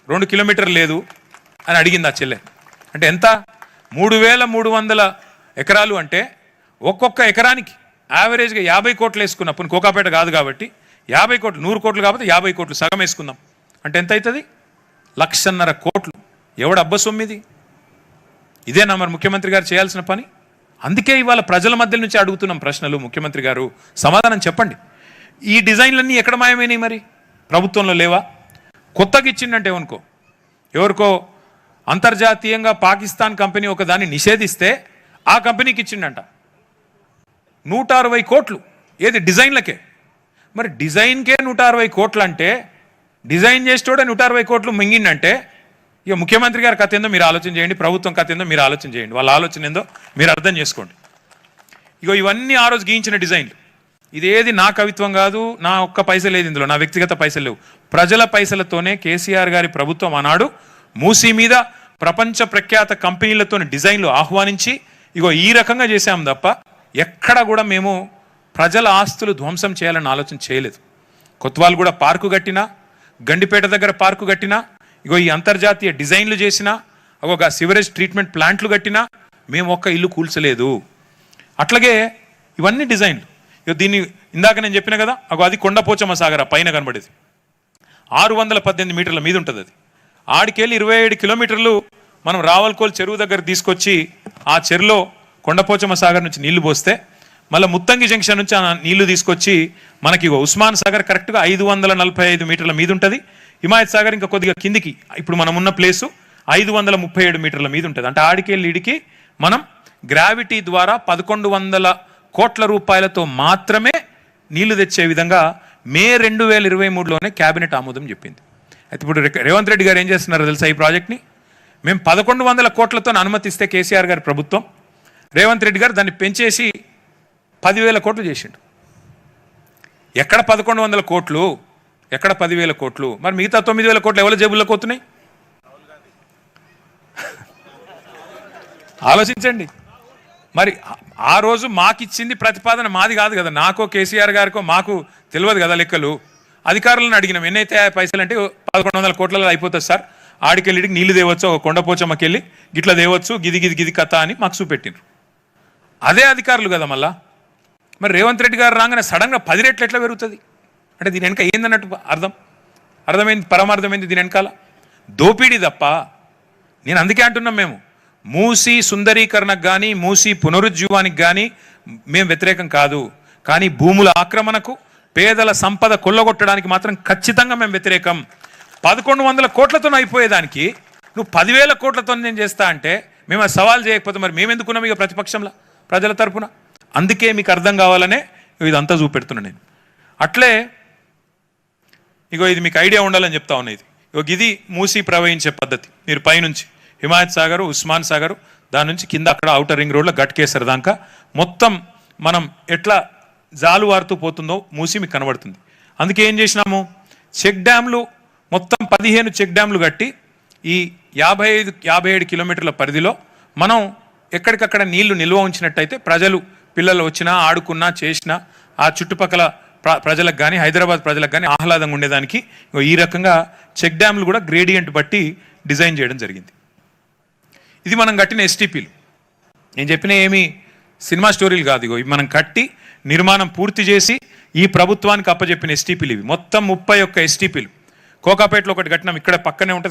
2 కిలోమీటర్లు లేదు అని అడిగింది ఆ చెల్లె. అంటే ఎంత? 3,300 ఎకరాలు అంటే ఒక్కొక్క ఎకరానికి యావరేజ్గా 50 కోట్లు వేసుకున్నాం. ఇప్పుడు కోకాపేట కాదు కాబట్టి 50 కోట్లు, 100 కోట్లు కాబట్టి 50 కోట్లు సగం వేసుకుందాం అంటే ఎంత అవుతుంది? 1,50,000 కోట్లు. ఎవడు అబ్బ సొమ్మిది? ఇదేనా మరి ముఖ్యమంత్రి గారు చేయాల్సిన పని? అందుకే ఇవాళ ప్రజల మధ్య నుంచి అడుగుతున్నాం ప్రశ్నలు. ముఖ్యమంత్రి గారు సమాధానం చెప్పండి. ఈ డిజైన్లన్నీ ఎక్కడ మాయమైనాయి? మరి ప్రభుత్వంలో లేవా? కొత్తగా ఇచ్చిండంటే ఎవరికో అంతర్జాతీయంగా పాకిస్తాన్ కంపెనీ ఒక దాన్ని నిషేధిస్తే ఆ కంపెనీకి ఇచ్చిండంట 160 కోట్లు. ఏది? డిజైన్లకే. మరి డిజైన్కే 160 కోట్లు అంటే డిజైన్ చేసేటోడే 160 కోట్లు మింగిండంటే ఇక ముఖ్యమంత్రి గారి కథ ఏందో మీరు ఆలోచన చేయండి, ప్రభుత్వం కథ ఏందో మీరు ఆలోచన చేయండి, వాళ్ళ ఆలోచన ఏందో మీరు అర్థం చేసుకోండి. ఇగో ఇవన్నీ ఆ రోజు గీయించిన డిజైన్లు. ఇదేది నా కవిత్వం కాదు, నా ఒక్క పైసలు లేదు ఇందులో, నా వ్యక్తిగత పైసలు లేవు. ప్రజల పైసలతోనే కేసీఆర్ గారి ప్రభుత్వం ఆనాడు మూసీ మీద ప్రపంచ ప్రఖ్యాత కంపెనీలతో డిజైన్లు ఆహ్వానించి ఇగో ఈ రకంగా చేశాం తప్ప ఎక్కడ కూడా మేము ప్రజల ఆస్తులు ధ్వంసం చేయాలని ఆలోచన చేయలేదు. కొత్వాల్ కూడా పార్కు కట్టినా, గండిపేట దగ్గర పార్కు కట్టినా, ఇగో ఈ అంతర్జాతీయ డిజైన్లు చేసినా, ఒక సివరేజ్ ట్రీట్మెంట్ ప్లాంట్లు కట్టినా మేము ఒక్క ఇల్లు కూల్చలేదు. అట్లాగే ఇవన్నీ డిజైన్లు. ఇక దీన్ని ఇందాక నేను చెప్పిన కదా, అది కొండపోచమ్మ సాగర పైన కనబడేది 618 మీటర్ల మీద ఉంటుంది. అది ఆడికెళ్ళి 27 కిలోమీటర్లు మనం రావల్కోల్ చెరువు దగ్గర తీసుకొచ్చి ఆ చెరువులో కొండపోచమ్మ సాగర్ నుంచి నీళ్లు పోస్తే మళ్ళీ ముత్తంగి జంక్షన్ నుంచి ఆ నీళ్లు తీసుకొచ్చి మనకి ఉస్మాన్ సాగర్ కరెక్ట్గా 545 మీటర్ల మీద ఉంటుంది. హిమాయత్ సాగర్ ఇంకా కొద్దిగా కిందికి, ఇప్పుడు మనం ఉన్న ప్లేసు 537 మీటర్ల మీద ఉంటుంది. అంటే ఆడికెళ్ళి ఇడికి మనం గ్రావిటీ ద్వారా 1100 కోట్ల రూపాయలతో మాత్రమే నీళ్లు తెచ్చే విధంగా మే 2023లోనే క్యాబినెట్ ఆమోదం చెప్పింది. అయితే ఇప్పుడు రేవంత్ రెడ్డి గారు ఏం చేస్తున్నారో తెలుసా? ఈ ప్రాజెక్ట్ని మేము 1100 కోట్లతో అనుమతిస్తే కేసీఆర్ గారి ప్రభుత్వం, రేవంత్ రెడ్డి గారు దాన్ని పెంచేసి 10,000 కోట్లు చేసిండు. ఎక్కడ 1100 కోట్లు, ఎక్కడ 10,000 కోట్లు? మరి మిగతా 9,000 కోట్లు ఎవరి జేబుల్లోకి పోతున్నాయి? ఆలోచించండి. మరి ఆ రోజు మాకిచ్చింది ప్రతిపాదన మాది కాదు కదా, నాకో కేసీఆర్ గారికో మాకు తెలియదు కదా లెక్కలు. అధికారులను అడిగినాం ఎన్నైతే పైసలు అంటే 1100 కోట్లలో అయిపోతుంది సార్, ఆడికెళ్ళిడికి నీళ్లు తేవచ్చు, ఒక కొండపోచమ్మకెళ్ళి గిట్లా తేవచ్చు, గిది కథ అని మాకు చూపెట్టిండ్రు. అదే అధికారులు కదా మళ్ళా. మరి రేవంత్ రెడ్డి గారు రాగానే సడన్గా 10 రెట్లు ఎట్లా పెరుగుతుంది? అంటే దీని వెనక ఏందన్నట్టు అర్థమైంది, పరమార్థమైంది దీని వెనకాల దోపిడీ తప్ప. నేను అందుకే అంటున్నాం, మేము మూసీ సుందరీకరణకు కానీ మూసీ పునరుజ్జీవానికి కానీ మేము వ్యతిరేకం కాదు, కానీ భూముల ఆక్రమణకు, పేదల సంపద కొల్లగొట్టడానికి మాత్రం ఖచ్చితంగా మేము వ్యతిరేకం. 1100 కోట్లతో అయిపోయేదానికి నువ్వు 10,000 కోట్లతో నేను చేస్తా అంటే మేము అది సవాల్ చేయకపోతే మరి మేమెందుకున్నాం ఇక ప్రతిపక్షంలో ప్రజల తరఫున? అందుకే మీకు అర్థం కావాలనే ఇదంతా చూపెడుతున్నా నేను. అట్లే ఇగో ఇది మీకు ఐడియా ఉండాలని చెప్తా ఉన్నా. ఇది మూసీ ప్రవహించే పద్ధతి. మీరు పైనుంచి హిమాయత్ సాగరు, ఉస్మాన్ సాగరు, దాని నుంచి కింద అక్కడ ఔటర్ రింగ్ రోడ్లో గట్కేసర్ దాకా మొత్తం మనం ఎట్లా జాలువారుతూ పోతుందో మూసీ మీకు కనబడుతుంది. అందుకే ఏం చేసినాము, చెక్ డ్యామ్లు మొత్తం 15 చెక్ డ్యామ్లు కట్టి ఈ 55-57 కిలోమీటర్ల పరిధిలో మనం ఎక్కడికక్కడ నీళ్లు నిల్వ ఉంచినట్టయితే ప్రజలు, పిల్లలు వచ్చినా ఆడుకున్నా చేసినా ఆ చుట్టుపక్కల ప్రజలకు కానీ హైదరాబాద్ ప్రజలకు కానీ ఆహ్లాదంగా ఉండేదానికి ఈ రకంగా చెక్ డ్యామ్లు కూడా గ్రేడియంట్ బట్టి డిజైన్ చేయడం జరిగింది. ఇది మనం కట్టిన ఎస్టీపీలు. నేను చెప్పిన ఏమి సినిమా స్టోరీలు కాదు. ఇవి మనం కట్టి నిర్మాణం పూర్తి చేసి ఈ ప్రభుత్వానికి అప్పచెప్పిన ఎస్టీపీలు ఇవి. మొత్తం 31 ఎస్టీపీలు. కోకాపేటలో ఒకటి కట్టినాం, ఇక్కడ పక్కనే ఉంటుంది.